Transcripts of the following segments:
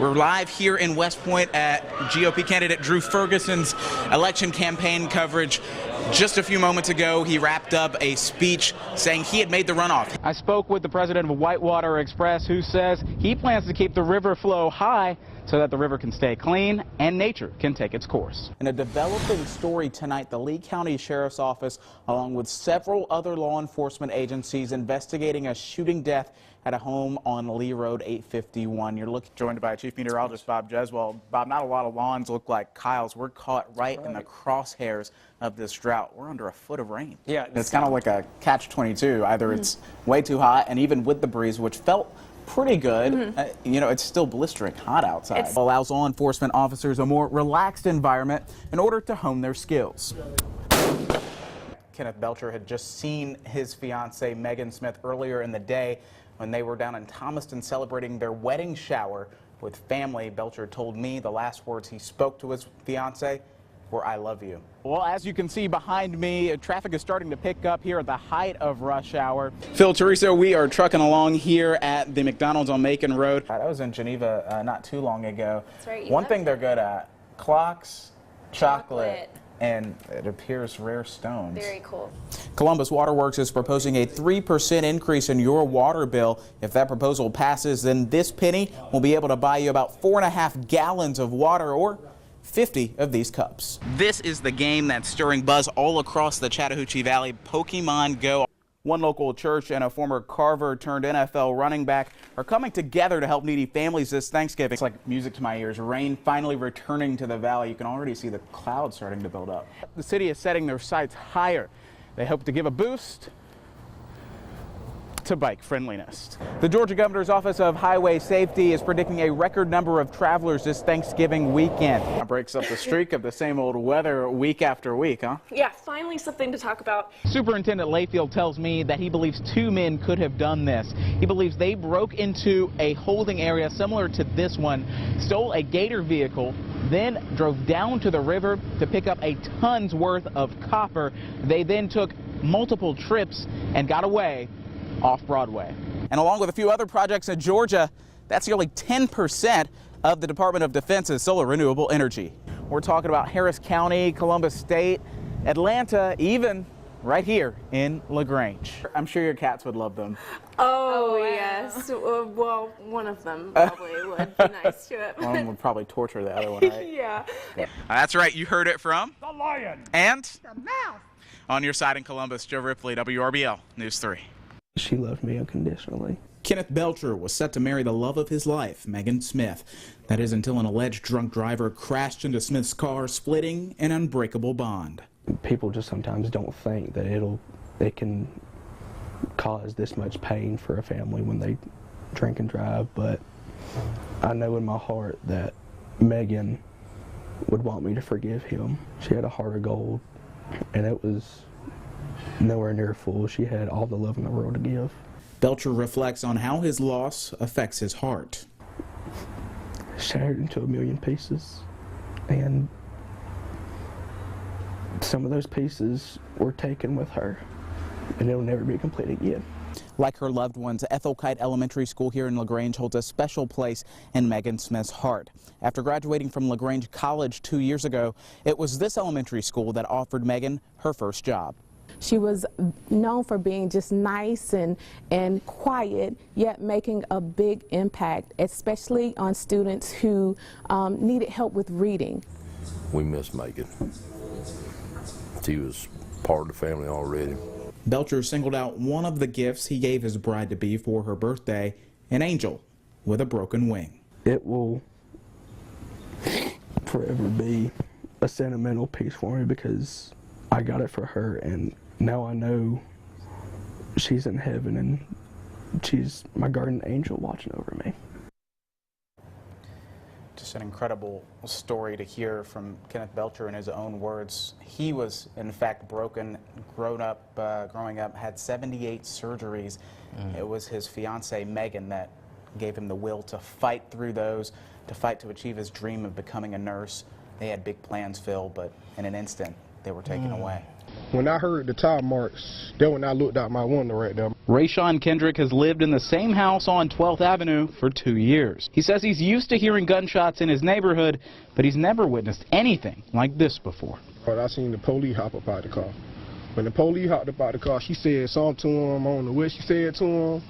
We're live here in West Point at GOP candidate Drew Ferguson's election campaign coverage. Just a few moments ago, he wrapped up a speech saying he had made the runoff. I spoke with the president of Whitewater Express, who says he plans to keep the river flow high so that the river can stay clean and nature can take its course. In a developing story tonight, the Lee County Sheriff's Office, along with several other law enforcement agencies, investigating a shooting death at a home on Lee Road 851. You're joined by Chief Meteorologist Bob Jeswell. Bob, not a lot of lawns look like Kyle's. We're caught right in the crosshairs of this drought. We're under a foot of rain. Yeah, it's kind of like a catch-22. Either it's way too hot, and even with the breeze, which felt pretty good, you know, it's still blistering hot outside. It allows law enforcement officers a more relaxed environment in order to hone their skills. Kenneth Belcher had just seen his fiancee Megan Smith earlier in the day when they were down in Thomaston celebrating their wedding shower with family. Belcher told me the last words he spoke to his fiancee were, "I love you." Well, as you can see behind me, traffic is starting to pick up here at the height of rush hour. Phil, Teresa, we are trucking along here at the McDonald's on Macon Road. I was in Geneva not too long ago. That's right. One thing they're good at, clocks, chocolate, and it appears rare stones. Very cool. Columbus Waterworks is proposing a 3% increase in your water bill. If that proposal passes, then this penny will be able to buy you about 4.5 gallons of water or 50 of these cups. This is the game that's stirring buzz all across the Chattahoochee Valley, Pokemon Go. One local church and a former Carver turned NFL running back are coming together to help needy families this Thanksgiving. It's like music to my ears. Rain finally returning to the valley. You can already see the clouds starting to build up. The city is setting their sights higher. They hope to give a boost to bike friendliness. The Georgia Governor's Office of Highway Safety is predicting a record number of travelers this Thanksgiving weekend. That breaks up the streak of the same old weather week after week, huh? Yeah, finally something to talk about. Superintendent Layfield tells me that he believes 2 men could have done this. He believes they broke into a holding area similar to this one, stole a Gator vehicle, then drove down to the river to pick up a ton's worth of copper. They then took multiple trips and got away off Broadway. And along with a few other projects in Georgia, that's nearly 10% of the Department of Defense's solar renewable energy. We're talking about Harris County, Columbus State, Atlanta, even right here in LaGrange. I'm sure your cats would love them. Oh, yes. Well, one of them probably would be nice to it. One would probably torture the other one, right? Yeah. That's right. You heard it from the lion and the mouse. On your side in Columbus, Joe Ripley, WRBL News 3. She loved me unconditionally. Kenneth Belcher was set to marry the love of his life, Megan Smith. That is until an alleged drunk driver crashed into Smith's car, splitting an unbreakable bond. People just sometimes don't think that it can cause this much pain for a family when they drink and drive, but I know in my heart that Megan would want me to forgive him. She had a heart of gold, and it was nowhere near full. She had all the love in the world to give. Belcher reflects on how his loss affects his heart. Shattered into a million pieces, and some of those pieces were taken with her, and it'll never be complete again. Like her loved ones, Ethel Kite Elementary School here in LaGrange holds a special place in Megan Smith's heart. After graduating from LaGrange College 2 years ago, it was this elementary school that offered Megan her first job. She was known for being just nice and quiet, yet making a big impact, especially on students who needed help with reading. We miss Megan. She was part of the family already. Belcher singled out one of the gifts he gave his bride-to-be for her birthday, an angel with a broken wing. It will forever be a sentimental piece for me because I got it for her, and now I know she's in heaven and she's my guardian angel watching over me. Just an incredible story to hear from Kenneth Belcher in his own words. He was, in fact, broken, growing up, had 78 surgeries. It was his fiancée, Megan, that gave him the will to fight through those, to fight to achieve his dream of becoming a nurse. They had big plans, Phil, but in an instant, they were taken away. When I heard the time marks, then when I looked out my window right there, Rayshawn Kendrick has lived in the same house on 12th Avenue for 2 years. He says he's used to hearing gunshots in his neighborhood, but he's never witnessed anything like this before. I seen the police hop up out the car. When the police hopped up out the car, she said something to him. I don't know what she said to him,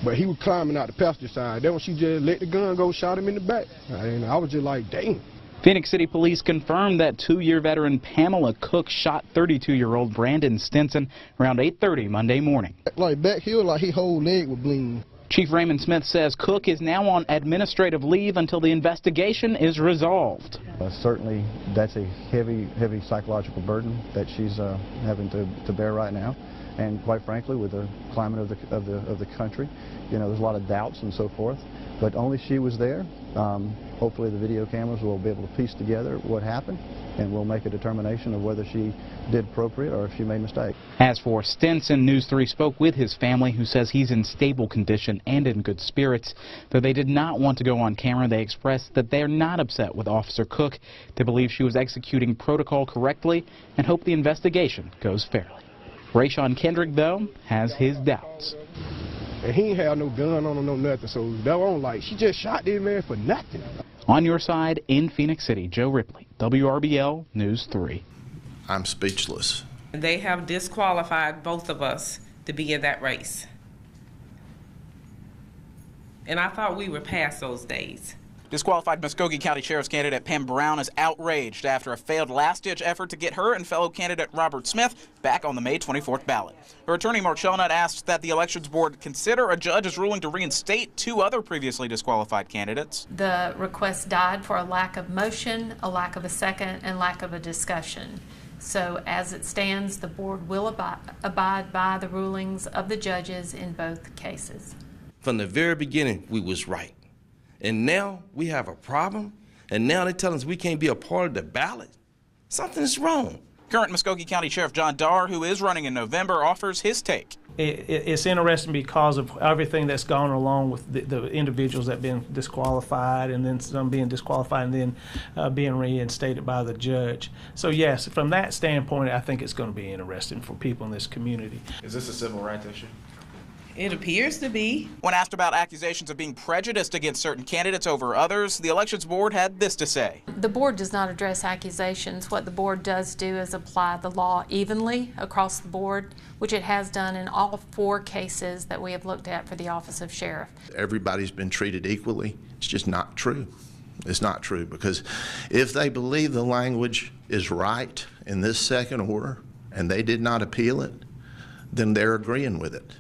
but he was climbing out the passenger side. Then when she just let the gun go, shot him in the back. And I was just like, dang. Phoenix City Police confirmed that 2-year veteran Pamela Cook shot 32-year-old Brandon Stinson around 8:30 Monday morning. Like back here, like his whole leg was bleeding. Chief Raymond Smith says Cook is now on administrative leave until the investigation is resolved. Certainly, that's a heavy psychological burden that she's having to bear right now. And quite frankly, with the climate of the country, you know, there's a lot of doubts and so forth. But only she was there. Hopefully the video cameras will be able to piece together what happened, and we'll make a determination of whether she did appropriate or if she made a mistake. As for Stinson, News 3 spoke with his family, who says he's in stable condition and in good spirits. Though they did not want to go on camera, they expressed that they're not upset with Officer Cook. They believe she was executing protocol correctly and hope the investigation goes fairly. Rayshawn Kendrick, though, has his doubts. And he ain't have no gun on him, no nothing, so that was like, she just shot this man for nothing. On your side in Phoenix City, Joe Ripley, WRBL News 3. I'm speechless. They have disqualified both of us to be in that race. And I thought we were past those days. Disqualified Muskogee County Sheriff's candidate Pam Brown is outraged after a failed last-ditch effort to get her and fellow candidate Robert Smith back on the May 24th ballot. Her attorney Mark Shelnut asked that the Elections Board consider a judge's ruling to reinstate 2 other previously disqualified candidates. The request died for a lack of motion, a lack of a second, and lack of a discussion. So as it stands, the board will abide by the rulings of the judges in both cases. From the very beginning, we was right. And now we have a problem, and now they're telling us we can't be a part of the ballot. Something is wrong. Current Muskogee County Sheriff John Darr, who is running in November, offers his take. It's interesting because of everything that's gone along with the individuals that have been disqualified, and then some being disqualified and then being reinstated by the judge. So yes, from that standpoint, I think it's going to be interesting for people in this community. Is this a civil rights issue? It appears to be. When asked about accusations of being prejudiced against certain candidates over others, the Elections Board had this to say. The board does not address accusations. What the board does do is apply the law evenly across the board, which it has done in all 4 cases that we have looked at for the office of sheriff. Everybody's been treated equally. It's just not true. It's not true, because if they believe the language is right in this second order and they did not appeal it, then they're agreeing with it.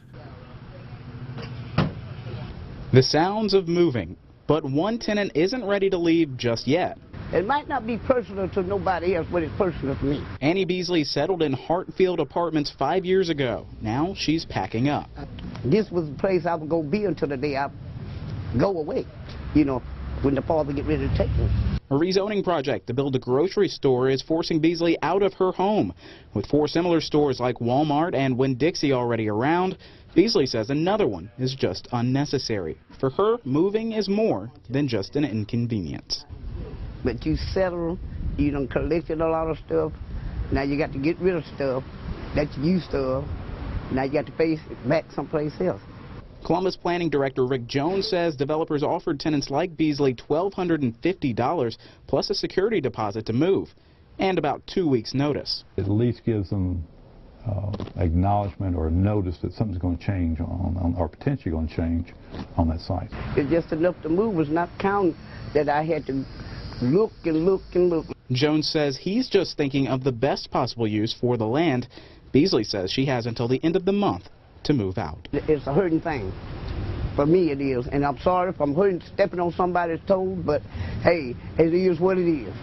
The sounds of moving, but one tenant isn't ready to leave just yet. It might not be personal to nobody else, but it's personal to me. Annie Beasley settled in Hartfield Apartments 5 years ago. Now she's packing up. This was the place I was going to be until the day I go away, you know, when the father get ready to take me. A rezoning project to build a grocery store is forcing Beasley out of her home. With 4 similar stores like Walmart and Winn-Dixie already around, Beasley says another one is just unnecessary. For her, moving is more than just an inconvenience. But you settle, you done collected a lot of stuff. Now you got to get rid of stuff that you used to. Now you got to pay it back someplace else. Columbus Planning Director Rick Jones says developers offered tenants like Beasley $1,250 plus a security deposit to move and about 2 weeks' notice. At least gives them acknowledgement or notice that something's going to change on or potentially going to change on that site. It's just enough to move, was not counting that I had to look and look and look. Jones says he's just thinking of the best possible use for the land. Beasley says she has until the end of the month to move out. It's a hurting thing. For me it is, and I'm sorry if I'm hurting, stepping on somebody's toes, but hey, it is what it is.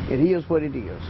It is what it is.